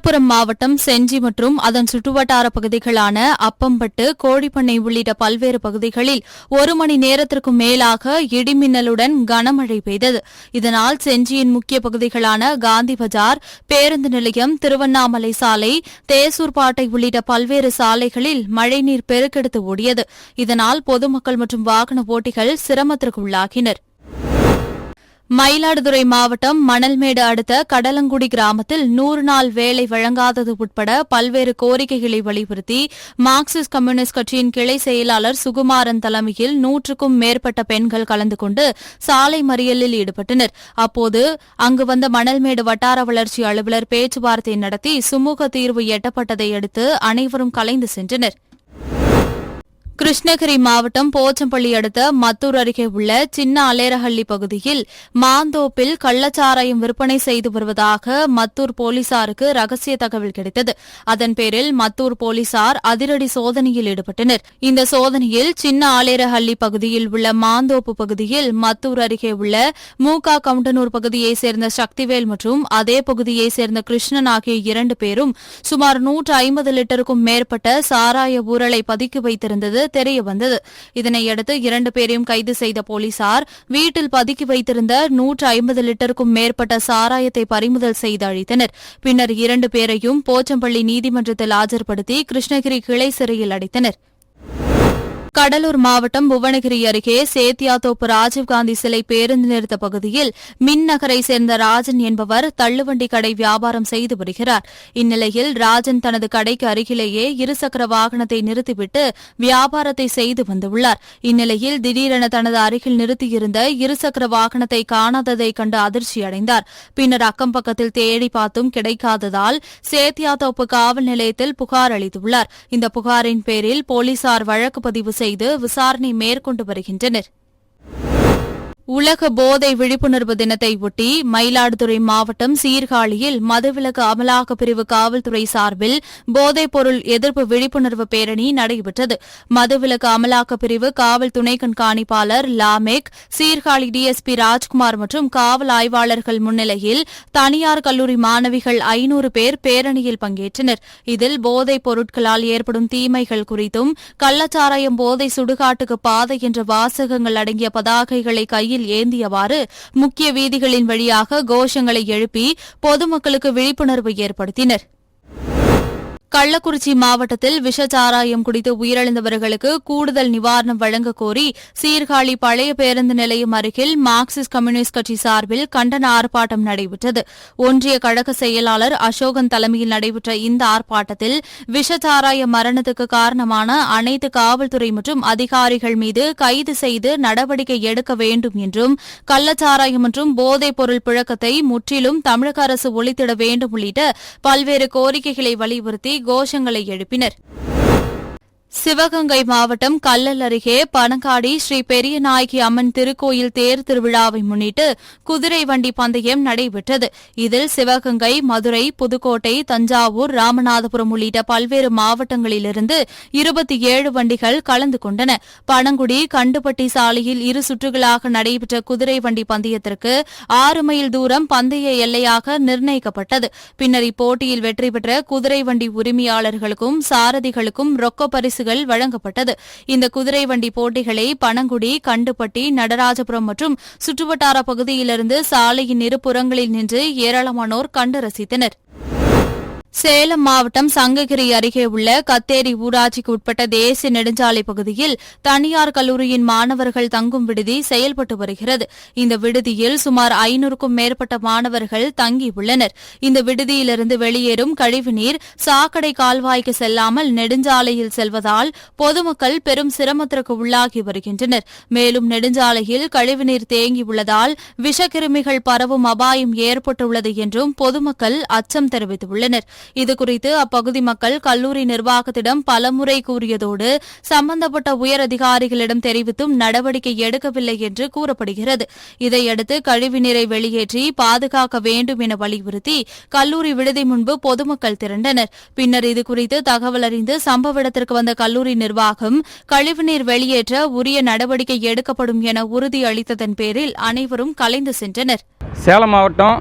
விழுப்புரம் மாவட்டம் செஞ்சி மற்றும் அதன் சுற்றுவட்டார பகுதிகளான அப்பம்பட்டு, கோழிப்பண்ணை உள்ளிட்ட பல்வேறு பகுதிகளில் 1 மணி நேரத்திற்கும் மேலாக இடிமின்னலுடன் கனமழை பெய்தது. இதனால் செஞ்சியின் முக்கிய பகுதிகளான காந்தி பஜார், பேருந்து நிலையம், திருவண்ணாமலை சாலை, தேசூர்பாட்டை உள்ளிட்ட பல்வேறு சாலைகளில் மழைநீர் பெருக்கெடுத்து ஓடியது. இதனால் பொதுமக்கள் மற்றும் வாகன ஓட்டிகள் சிரமத்திற்கு உள்ளாகினர். மயிலாடுதுறை மாவட்டம் மணல்மேடு அடுத்த கடலங்குடி கிராமத்தில் 100 நாள் வேலை வழங்காதது உட்பட பல்வேறு கோரிக்கைகளை வலியுறுத்தி மார்க்சிஸ்ட் கம்யூனிஸ்ட் கட்சியின் கிளை செயலாளர் சுகுமாரன் தலைமையில் 100க்கும் மேற்பட்ட பெண்கள் கலந்து கொண்டு சாலை மறியலில் ஈடுபட்டனர். அப்போது அங்கு வந்த மணல்மேடு வட்டார வளர்ச்சி அலுவலர் பேச்சுவார்த்தை நடத்தி சுமூக தீர்வு எட்டப்பட்டதை அடுத்து அனைவரும் கலைந்து சென்றனர். கிருஷ்ணகிரி மாவட்டம் போச்சம்பள்ளி அடுத்த மத்தூர் அருகே உள்ள சின்ன அலேரஹள்ளி பகுதியில் மாந்தோப்பில் கள்ளச்சாராயம் விற்பனை செய்து வருவதாக மத்தூர் போலீசாருக்கு ரகசிய தகவல் கிடைத்தது. அதன் பேரில் மத்தூர் போலீசார் அதிரடி சோதனையில் ஈடுபட்டனர். இந்த சோதனையில் சின்ன ஆலேரஹள்ளி பகுதியில் உள்ள மாந்தோப்பு பகுதியில் மத்தூர் அருகே உள்ள மூகா கவுண்டனூர் பகுதியைச் சேர்ந்த சக்திவேல் மற்றும் அதே பகுதியைச் சேர்ந்த கிருஷ்ணன் ஆகிய 2 பேரும் சுமார் 150 லிட்டருக்கும் மேற்பட்ட சாராய ஊரலை பதுக்கி வைத்திருந்தது தெரியவந்தது. இதனையடுத்து 2 பேரையும் கைது செய்த போலீசார் வீட்டில் பதுக்கி வைத்திருந்த 150 லிட்டருக்கும் மேற்பட்ட சாராயத்தை பறிமுதல் செய்து அழித்தனர். பின்னர் 2 பேரையும் போச்சம்பள்ளி நீதிமன்றத்தில் ஆஜர்படுத்தி கிருஷ்ணகிரி கிளை சிறையில் அடைத்தனர். கடலூர் மாவட்டம் புவனகிரி அருகே சேத்தியாத்தோப்பு ராஜீவ்காந்தி சிலை பேருந்து நிறுத்த பகுதியில் மின் நகரை சேர்ந்த ராஜன் என்பவர் தள்ளுவண்டி கடை வியாபாரம் செய்து வருகிறார். இந்நிலையில் ராஜன் தனது கடைக்கு அருகிலேயே இருசக்கர வாகனத்தை நிறுத்திவிட்டு வியாபாரத்தை செய்து வந்துள்ளார். இந்நிலையில் திடீரென தனது அருகில் நிறுத்தியிருந்த இருசக்கர வாகனத்தை காணாததை கண்டு அதிர்ச்சியடைந்தார். பின்னர் அக்கம் பக்கத்தில் தேடி பார்த்தும் கிடைக்காததால் சேத்தியாத்தோப்பு காவல் நிலையத்தில் புகார் அளித்துள்ளார். இந்த புகாரின் பேரில் போலீசார் வழக்கு பதிவு செய்து விசாரணை மேற்கொண்டு வருகின்றனர். உலக போதை விழிப்புணர்வு தினத்தை ஒட்டி மயிலாடுதுறை மாவட்டம் சீர்காழியில் மதுவிலக்கு அமலாக்கப் பிரிவு காவல்துறை சார்பில் போதைப் பொருள் எதிர்ப்பு விழிப்புணர்வு பேரணி நடைபெற்றது. மதுவிலக்கு அமலாக்கப் பிரிவு காவல் துணை கண்காணிப்பாளர் லாமேக், சீர்காழி டிஎஸ்பி ராஜ்குமார் மற்றும் காவல் ஆய்வாளர்கள் முன்னிலையில் தனியார் கல்லூரி மாணவிகள் 500 பேர் பேரணியில் பங்கேற்றனர். இதில் போதைப் பொருட்களால் ஏற்படும் தீமைகள் குறித்தும் கள்ளச்சாராயம் போதை சுடுகாட்டுக்கு பாதை என்ற வாசகங்கள் அடங்கிய பதாகைகளை கையில் ஏந்தியவாறு முக்கிய வீதிகளின் வழியாக கோஷங்களை எழுப்பி பொதுமக்களுக்கு விழிப்புணர்வு ஏற்படுத்தினர். கள்ளக்குறிச்சி மாவட்டத்தில் விஷச்சாராயம் குடித்து உயிரிழந்தவர்களுக்கு கூடுதல் நிவாரணம் வழங்கக் கோரி சீர்காழி பழைய பேருந்து நிலையம் அருகில் மார்க்சிஸ்ட் கம்யூனிஸ்ட் கட்சி சார்பில் கண்டன ஆர்ப்பாட்டம் நடைபெற்றது. ஒன்றிய கழக செயலாளர் அசோகன் தலைமையில் நடைபெற்ற இந்த ஆர்ப்பாட்டத்தில் விஷச்சாராய மரணத்துக்கு காரணமான அனைத்து காவல்துறை மற்றும் அதிகாரிகள் மீது கைது செய்து நடவடிக்கை எடுக்க வேண்டும் என்றும் கள்ளச்சாராயம் மற்றும் போதைப் பொருள் புழக்கத்தை முற்றிலும் தமிழக அரசு ஒழித்திட வேண்டும் உள்ளிட்ட பல்வேறு கோரிக்கைகளை வலியுறுத்தி கோஷங்களை எழுப்பினர். சிவகங்கை மாவட்டம் கல்லல் அருகே பனங்காடி ஸ்ரீ பெரியநாயகி அம்மன் திருக்கோயில் தேர் திருவிழாவை முன்னிட்டு குதிரை வண்டி பந்தயம் நடைபெற்றது. இதில் சிவகங்கை, மதுரை, புதுக்கோட்டை, தஞ்சாவூர், ராமநாதபுரம் உள்ளிட்ட பல்வேறு மாவட்டங்களிலிருந்து 27 வண்டிகள் கலந்து கொண்டன. பனங்குடி கண்டுபட்டி சாலையில் 2 சுற்றுகளாக நடைபெற்ற குதிரை வண்டி பந்தயத்திற்கு 6 மைல் தூரம் பந்தய எல்லையாக நிர்ணயிக்கப்பட்டது. பின்னர் இப்போட்டியில் வெற்றி பெற்ற குதிரை வண்டி உரிமையாளர்களுக்கும் சாரதிகளுக்கும் ரொக்க பரிசு வழங்கப்பட்டது. இந்த குதிரை வண்டி போட்டிகளை பனங்குடி, கண்டுபட்டி, நடராஜபுரம் மற்றும் சுற்றுவட்டார பகுதியிலிருந்து சாலையின் இருபுறங்களில் நின்று ஏராளமானோர் கண்டு ரசித்தனர். சேலம் மாவட்டம் சங்ககிரி அருகே உள்ள கத்தேரி ஊராட்சிக்கு உட்பட்ட தேசிய நெடுஞ்சாலை பகுதியில் தனியார் கல்லூரியின் மாணவர்கள் தங்கும் விடுதி செயல்பட்டு வருகிறது. இந்த விடுதியில் சுமார் 500க்கும் மேற்பட்ட மாணவர்கள் தங்கியுள்ளனர். இந்த விடுதியிலிருந்து வெளியேறும் கழிவுநீர் சாக்கடை கால்வாய்க்கு செல்லாமல் நெடுஞ்சாலையில் செல்வதால் பொதுமக்கள் பெரும் சிரமத்திற்கு உள்ளாகி வருகின்றனர். மேலும் நெடுஞ்சாலையில் கழிவுநீர் தேங்கியுள்ளதால் விஷக்கிருமிகள் பரவும் அபாயம் ஏற்பட்டுள்ளது என்றும் பொதுமக்கள் அச்சம் தெரிவித்துள்ளனர். இதுகுறித்து அப்பகுதி மக்கள் கல்லூரி நிர்வாகத்திடம் பலமுறை கூறியதோடு சம்பந்தப்பட்ட உயர் அதிகாரிகளிடம் தெரிவித்தும் நடவடிக்கை எடுக்கவில்லை என்று கூறப்படுகிறது. இதையடுத்து கழிவுநீரை வெளியேற்றி பாதுகாக்க வேண்டும் என வலியுறுத்தி கல்லூரி விடுதி முன்பு பொதுமக்கள் திரண்டனர். பின்னர் இதுகுறித்து தகவல் அறிந்து சம்பவ இடத்திற்கு வந்த கல்லூரி நிர்வாகம் கழிவுநீர் வெளியேற்ற உரிய நடவடிக்கை எடுக்கப்படும் என உறுதியளித்ததன் பேரில் அனைவரும் கலைந்து சென்றனர். சேலம் மாவட்டம்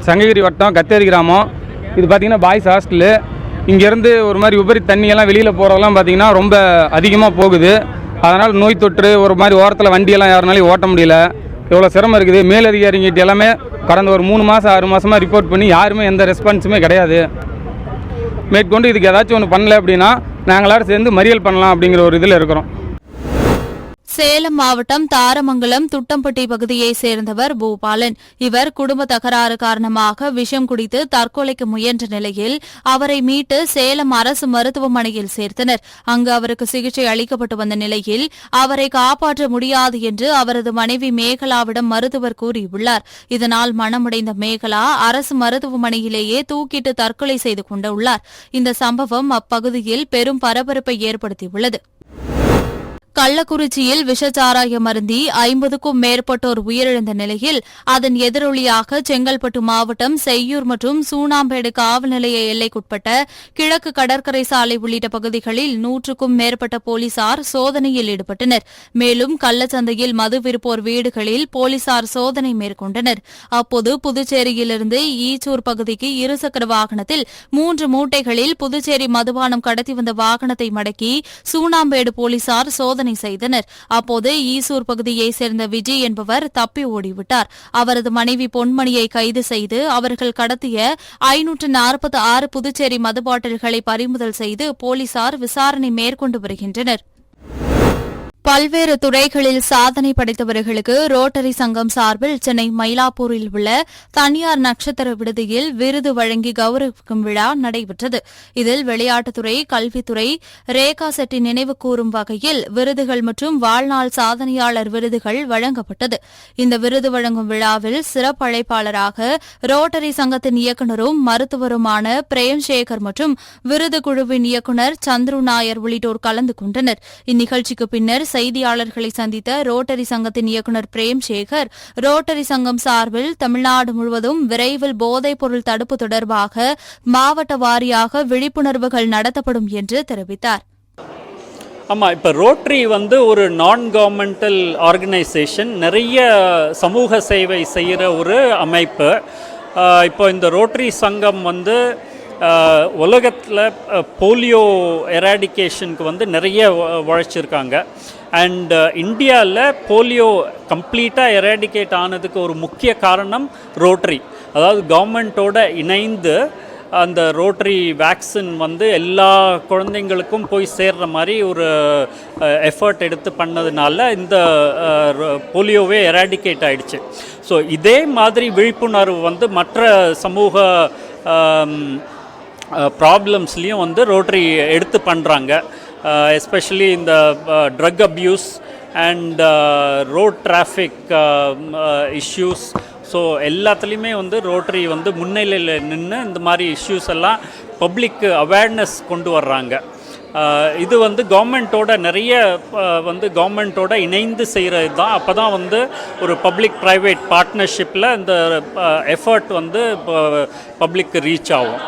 சங்ககிரி வட்டம் கத்தேரி கிராமம் இது பார்த்திங்கன்னா பாய்ஸ் ஹாஸ்டலு. இங்கேருந்து ஒரு மாதிரி உபரி தண்ணியெல்லாம் வெளியில் போகிறதெல்லாம் பார்த்திங்கன்னா ரொம்ப அதிகமாக போகுது. அதனால் நோய் தொற்று ஒரு மாதிரி ஓரத்தில் வண்டியெல்லாம் யாருனாலையும் ஓட்ட முடியல. எவ்வளோ சிரமம் இருக்குது. மேலதிகாரிங்கிட்ட எல்லாமே கடந்த ஒரு 3 மாதம் 6 மாதமாக ரிப்போர்ட் பண்ணி யாருமே எந்த ரெஸ்பான்ஸுமே கிடையாது. மேற்கொண்டு இதுக்கு ஏதாச்சும் ஒன்று பண்ணல அப்படின்னா நாங்களாரும் சேர்ந்து மறியல் பண்ணலாம் அப்படிங்கிற ஒரு இதில் இருக்கிறோம். சேலம் மாவட்டம் தாரமங்கலம் துட்டம்பட்டி பகுதியைச் சேர்ந்தவர் பூபாலன். இவர் குடும்ப தகராறு காரணமாக விஷம் குடித்து தற்கொலைக்கு முயன்ற நிலையில் அவரை மீட்டு சேலம் அரசு மருத்துவமனையில் சேர்த்தனர். அங்கு அவருக்கு சிகிச்சை அளிக்கப்பட்டு வந்த நிலையில் அவரை காப்பாற்ற முடியாது என்று அவரது மனைவி மேகலாவிடம் மருத்துவர் கூறியுள்ளார். இதனால் மனமுடைந்த மேகலா அரசு மருத்துவமனையிலேயே தூக்கிட்டு தற்கொலை செய்து கொண்டுள்ளார். இந்த சம்பவம் அப்பகுதியில் பெரும் பரபரப்பை ஏற்படுத்தியுள்ளது. கள்ளக்குறிச்சியில் விஷச்சாராயம் அருந்தி 50க்கும் மேற்பட்டோர் உயிரிழந்த நிலையில் அதன் எதிரொலியாக செங்கல்பட்டு மாவட்டம் செய்யூர் மற்றும் சூனாம்பேடு காவல் நிலைய எல்லைக்குட்பட்ட கிழக்கு கடற்கரை சாலை உள்ளிட்ட பகுதிகளில் 100க்கும் மேற்பட்ட போலீசார் சோதனையில் ஈடுபட்டனர். மேலும் கள்ளச்சந்தையில் மது விற்போர் வீடுகளில் போலீசார் சோதனை மேற்கொண்டனர். அப்போது புதுச்சேரியிலிருந்து ஈச்சூர் பகுதிக்கு இருசக்கர வாகனத்தில் 3 மூட்டைகளில் புதுச்சேரி மதுபானம் கடத்தி வந்த வாகனத்தை மடக்கி சூனாம்பேடு போலீசார் சோதனை செய்தனர். அப்போது ஈசூர் பகுதியைச் சேர்ந்த விஜய் என்பவர் தப்பி ஓடிவிட்டார். அவரது மனைவி பொன்மணியை கைது செய்து அவர்கள் கடத்திய 546 புதுச்சேரி மது பாட்டில்களை பறிமுதல் செய்து போலீசார் விசாரணை மேற்கொண்டு வருகின்றனர். பல்வேறு துறைகளில் சாதனை படைத்தவர்களுக்கு ரோட்டரி சங்கம் சார்பில் சென்னை மயிலாப்பூரில் உள்ள தனியார் நட்சத்திர விடுதியில் விருது வழங்கி கௌரவிக்கும் விழா நடைபெற்றது. இதில் விளையாட்டுத்துறை, கல்வித்துறை, ரேகா செட்டி நினைவு கூறும் வகையில் விருதுகள் மற்றும் வாழ்நாள் சாதனையாளர் விருதுகள் வழங்கப்பட்டது. இந்த விருது வழங்கும் விழாவில் சிறப்பு அழைப்பாளராக ரோட்டரி சங்கத்தின் இயக்குநரும் மருத்துவருமான பிரேம்சேகர் மற்றும் விருது குழுவின் இயக்குநர் சந்துரு நாயர் உள்ளிட்டோர் கலந்து கொண்டனர். இந்நிகழ்ச்சிக்கு பின்னர் செய்தியாளர்களை சந்தித்த ரோட்டரி சங்கத்தின் இயக்குநர் பிரேம்சேகர், ரோட்டரி சங்கம் சார்பில் தமிழ்நாடு முழுவதும் விரைவில் போதைப் பொருள் தடுப்பு தொடர்பாக மாவட்ட வாரியாக விழிப்புணர்வுகள் நடத்தப்படும் என்று தெரிவித்தார். ஆமாம், இப்போ ரோட்டரி ஒரு நான் கவர்மெண்டல் ஆர்கனைசேஷன், நிறைய சமூக சேவை செய்கிற ஒரு அமைப்பு. இப்போ இந்த ரோட்டரி சங்கம் உலகத்தில் போலியோ எராடிகேஷனுக்கு நிறைய உழைச்சிருக்காங்க. அண்ட் இந்தியாவில் போலியோ கம்ப்ளீட்டாக எராடிகேட் ஆனதுக்கு ஒரு முக்கிய காரணம் ரோட்டரி. அதாவது கவர்மெண்ட்டோட இணைந்து அந்த ரோட்டரி வேக்சின் எல்லா குழந்தைங்களுக்கும் போய் சேர்ற மாதிரி ஒரு எஃபர்ட் எடுத்து பண்ணதுனால இந்த போலியோவே எராடிகேட் ஆகிடுச்சு. ஸோ இதே மாதிரி விழிப்புணர்வு மற்ற சமூக ப்ராப்ளம்ஸ்லேயும் ரோட்டரி எடுத்து பண்ணுறாங்க. எஸ்பெஷலி இந்த drug abuse and road traffic issues. So எல்லாத்துலேயுமே ரோட்டரி முன்னிலையில் நின்று இந்த மாதிரி இஷ்யூஸ் எல்லாம் பப்ளிக் அவேர்னஸ் கொண்டு வர்றாங்க. இது கவர்மெண்ட்டோட நிறைய கவர்மெண்ட்டோட இணைந்து செய்கிறது தான். அப்போ தான் ஒரு பப்ளிக் ப்ரைவேட் பார்ட்னர்ஷிப்பில் இந்த எஃபர்ட் பப்ளிக்கு ரீச் ஆகும்.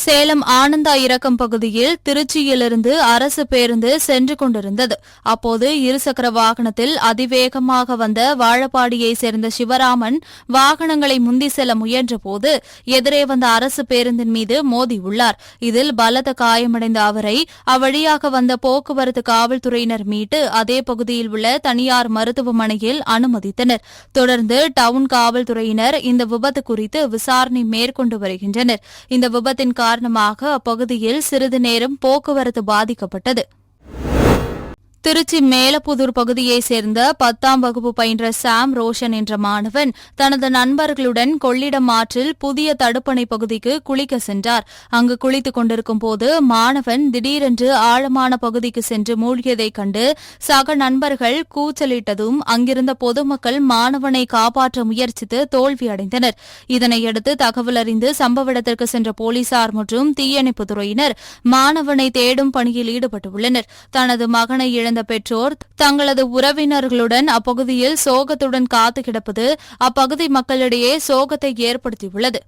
சேலம் ஆனந்தா இறக்கம் பகுதியில் திருச்சியிலிருந்து அரசு பேருந்து சென்று கொண்டிருந்தது. அப்போது இருசக்கர வாகனத்தில் அதிவேகமாக வந்த வாழப்பாடியைச் சேர்ந்த சிவராமன் வாகனங்களை முந்தி செல்ல முயன்றபோது எதிரே வந்த அரசு பேருந்தின் மீது மோதியுள்ளார். இதில் பலத்த காயமடைந்த அவரை அவ்வழியாக வந்த போக்குவரத்து காவல்துறையினர் மீட்டு அதே பகுதியில் உள்ள தனியார் மருத்துவமனையில் அனுமதித்தனர். தொடர்ந்து டவுன் காவல்துறையினர் இந்த விபத்து குறித்து விசாரணை மேற்கொண்டு வருகின்றனர். இந்த விபத்தின் காரணமாக அப்பகுதியில் சிறிது நேரம் போக்குவரத்து பாதிக்கப்பட்டது. திருச்சி மேலப்புதூர் பகுதியைச் சேர்ந்த 10ஆம் வகுப்பு பயின்ற சாம் ரோஷன் என்ற மாணவன் தனது நண்பர்களுடன் கொள்ளிடம் ஆற்றில் புதிய தடுப்பணை பகுதிக்கு குளிக்க சென்றார். அங்கு குளித்துக் கொண்டிருக்கும் போது மாணவன் திடீரென்று ஆழமான பகுதிக்கு சென்று மூழ்கியதைக் கண்டு சக நண்பர்கள் கூச்சலிட்டதும் அங்கிருந்த பொதுமக்கள் மாணவனை காப்பாற்ற முயற்சித்து தோல்வியடைந்தனர். இதனையடுத்து தகவல் அறிந்து சம்பவ இடத்திற்கு சென்ற போலீசார் மற்றும் தீயணைப்புத் துறையினர் மாணவனை தேடும் பணியில் ஈடுபட்டுள்ளனர். தனது மகனை இழந்த பெற்றோர் தங்களது உறவினர்களுடன் அப்பகுதியில் சோகத்துடன் காத்து கிடப்பது அப்பகுதி மக்களிடையே சோகத்தை ஏற்படுத்தியுள்ளது.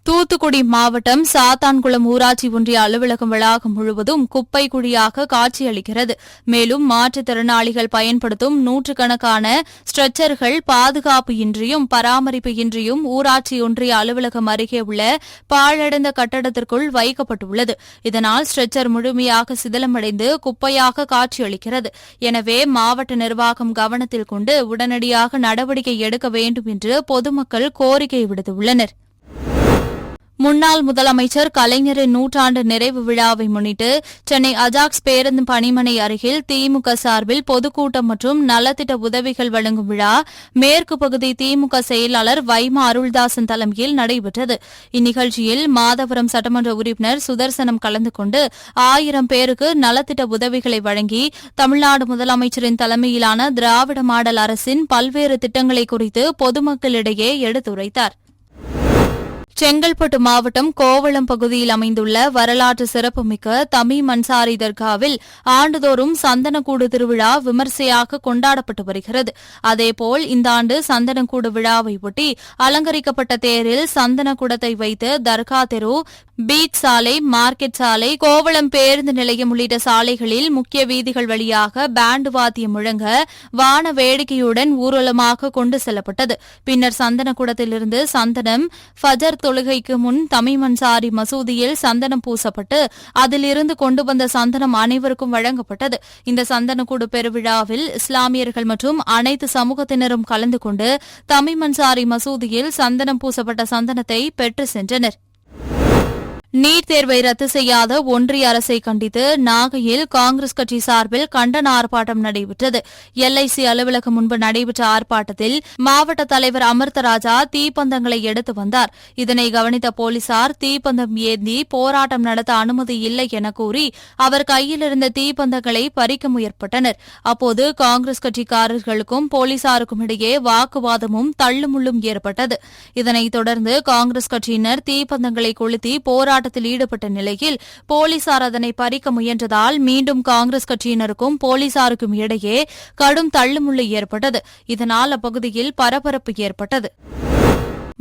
தூத்துக்குடி மாவட்டம் சாத்தான்குளம் ஊராட்சி ஒன்றிய அலுவலகம் வளாகம் முழுவதும் குப்பை குழியாக காட்சியளிக்கிறது. மேலும் மாற்றுத்திறனாளிகள் பயன்படுத்தும் நூற்றுக்கணக்கான ஸ்ட்ரெச்சர்கள் பாதுகாப்பு இன்றியும் பராமரிப்பு இன்றியும் ஊராட்சி ஒன்றிய அலுவலகம் அருகே உள்ள பாழடைந்த கட்டடத்திற்குள் வைக்கப்பட்டுள்ளது. இதனால் ஸ்ட்ரெச்சர் முழுமையாக சிதிலமடைந்து குப்பையாக காட்சியளிக்கிறது. எனவே மாவட்ட நிர்வாகம் கவனத்தில் கொண்டு உடனடியாக நடவடிக்கை எடுக்க வேண்டும் என்று பொதுமக்கள் கோரிக்கை விடுத்துள்ளனர். முன்னாள் முதலமைச்சர் கலைஞரின் நூற்றாண்டு நிறைவு விழாவை முன்னிட்டு சென்னை அஜாக்ஸ் பேருந்து பணிமனை அருகில் திமுக சார்பில் பொதுக்கூட்டம் மற்றும் நலத்திட்ட உதவிகள் வழங்கும் விழா மேற்கு பகுதி திமுக செயலாளர் வைமா அருள்தாசன் தலைமையில் நடைபெற்றது. இந்நிகழ்ச்சியில் மாதவரம் சட்டமன்ற உறுப்பினர் சுதர்சனம் கலந்து கொண்டு 1000 பேருக்கு நலத்திட்ட உதவிகளை வழங்கி தமிழ்நாடு முதலமைச்சரின் தலைமையிலான திராவிட மாடல் அரசின் பல்வேறு திட்டங்களை குறித்து பொதுமக்களிடையே எடுத்துரைத்தார். செங்கல்பட்டு மாவட்டம் கோவளம் பகுதியில் அமைந்துள்ள வரலாற்று சிறப்புமிக்க தமீம் அன்சாரி தர்காவில் ஆண்டுதோறும் சந்தனக்கூடு திருவிழா விமர்சையாக கொண்டாடப்பட்டு வருகிறது. அதேபோல் இந்த ஆண்டு சந்தனக்கூடு விழாவை ஒட்டி அலங்கரிக்கப்பட்ட தேரில் சந்தனக்கூடத்தை வைத்து தர்கா தெரு, பீச் சாலை, மார்க்கெட் சாலை, கோவளம் பேருந்து நிலையம் உள்ளிட்ட சாலைகளில் முக்கிய வீதிகள் வழியாக பேண்டு வாத்தியம் முழங்க வான வேடிக்கையுடன் ஊர்வலமாக கொண்டு செல்லப்பட்டது. பின்னர் சந்தனக்கூடத்திலிருந்து சந்தனம் ஃபஜர் தொழுகைக்கு முன் தமீம் அன்சாரி மசூதியில் சந்தனம் பூசப்பட்டு அதிலிருந்து கொண்டு வந்த சந்தனம் அனைவருக்கும் வழங்கப்பட்டது. இந்த சந்தனக்கூடு பெருவிழாவில் இஸ்லாமியர்கள் மற்றும் அனைத்து சமூகத்தினரும் கலந்து கொண்டு தமீம் அன்சாரி மசூதியில் சந்தனம் பூசப்பட்ட சந்தனத்தை பெற்று சென்றனர். நீட் தேர்வை ரத்து செய்யாத ஒன்றிய அரசை கண்டித்து நாகையில் காங்கிரஸ் கட்சி சார்பில் கண்டன ஆர்ப்பாட்டம் நடைபெற்றது. எல்ஐசி அலுவலகம் முன்பு நடைபெற்ற ஆர்ப்பாட்டத்தில் மாவட்ட தலைவர் அமிர்தராஜா தீப்பந்தங்களை எடுத்து வந்தார். இதனை கவனித்த போலீசார் தீப்பந்தம் ஏந்தி போராட்டம் நடத்த அனுமதி இல்லை என கூறி அவர் கையில் இருந்த தீப்பந்தங்களை பறிக்க முயற்பட்டனர். அப்போது காங்கிரஸ் கட்சிக்காரர்களுக்கும் போலீசாருக்கும் இடையே வாக்குவாதமும் தள்ளுமுள்ளும் ஏற்பட்டது. இதனைத் தொடர்ந்து காங்கிரஸ் கட்சியினர் தீப்பந்தங்களை கொளுத்தி போராட்டத்தில் ஈடுபட்ட நிலையில் போலீசார் அதனை பறிக்க முயன்றதால் மீண்டும் காங்கிரஸ் கட்சியினருக்கும் போலீசாருக்கும் இடையே கடும் தள்ளுமுள்ளு ஏற்பட்டது. இதனால் அப்பகுதியில் பரபரப்பு ஏற்பட்டது.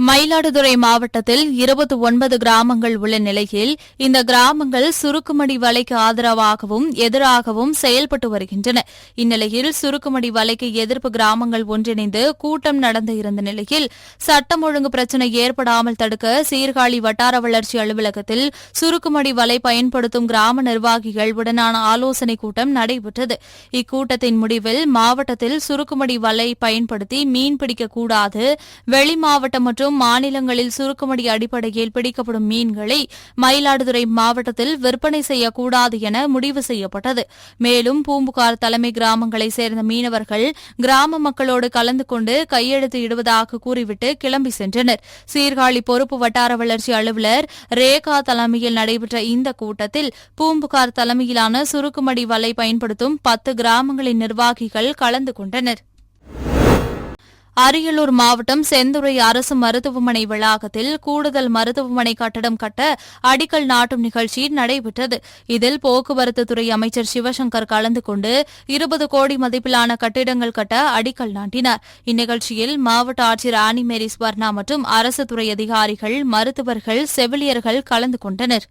மயிலாடுதுறை மாவட்டத்தில் 29 கிராமங்கள் உள்ள நிலையில் இந்த கிராமங்கள் சுருக்குமடி வலைக்கு ஆதரவாகவும் எதிராகவும் செயல்பட்டு வருகின்றன. இந்நிலையில் சுருக்குமடி வலைக்கு எதிர்ப்பு கிராமங்கள் ஒன்றிணைந்து கூட்டம் நடந்து இருந்த நிலையில் சட்டம் ஒழுங்கு பிரச்சினை ஏற்படாமல் தடுக்க சீர்காழி வட்டார வளர்ச்சி அலுவலகத்தில் சுருக்குமடி வலை பயன்படுத்தும் கிராம நிர்வாகிகள் உடனான ஆலோசனைக் கூட்டம் நடைபெற்றது. இக்கூட்டத்தின் முடிவில் மாவட்டத்தில் சுருக்குமடி வலை பயன்படுத்தி மீன்பிடிக்கக்கூடாது, வெளி மாவட்டம் மற்றும் மாநிலங்களில் சுருக்குமடி அடிப்படையில் பிடிக்கப்படும் மீன்களை மயிலாடுதுறை மாவட்டத்தில் விற்பனை செய்யக்கூடாது என முடிவு செய்யப்பட்டது. மேலும் பூம்புகார் தலைமை கிராமங்களைச் சேர்ந்த மீனவர்கள் கிராம மக்களோடு கலந்து கொண்டு கையெழுத்து இடுவதாக கூறிவிட்டு கிளம்பி சென்றனர். சீர்காழி பொறுப்பு வட்டார வளர்ச்சி அலுவலர் ரேகா தலைமையில் நடைபெற்ற இந்த கூட்டத்தில் பூம்புகார் தலைமையிலான சுருக்குமடி வலை பயன்படுத்தும் 10 கிராமங்களின் நிர்வாகிகள் கலந்து கொண்டனர். அரியலூர் மாவட்டம் செந்துறை அரசு மருத்துவமனை வளாகத்தில் கூடுதல் மருத்துவமனை கட்டடம் கட்ட அடிக்கல் நாட்டும் நிகழ்ச்சி நடைபெற்றது. இதில் போக்குவரத்து துறை அமைச்சர் சிவசங்கர் கலந்து கொண்டு 20 கோடி மதிப்பிலான கட்டிடங்கள் கட்ட அடிக்கல் நாட்டினார். இந்நிகழ்ச்சியில் மாவட்ட ஆட்சியர் ஆனி மேரி ஸ்வர்ணா மற்றும் அரசு துறை அதிகாரிகள், மருத்துவர்கள், செவிலியர்கள் கலந்து கொண்டனர்.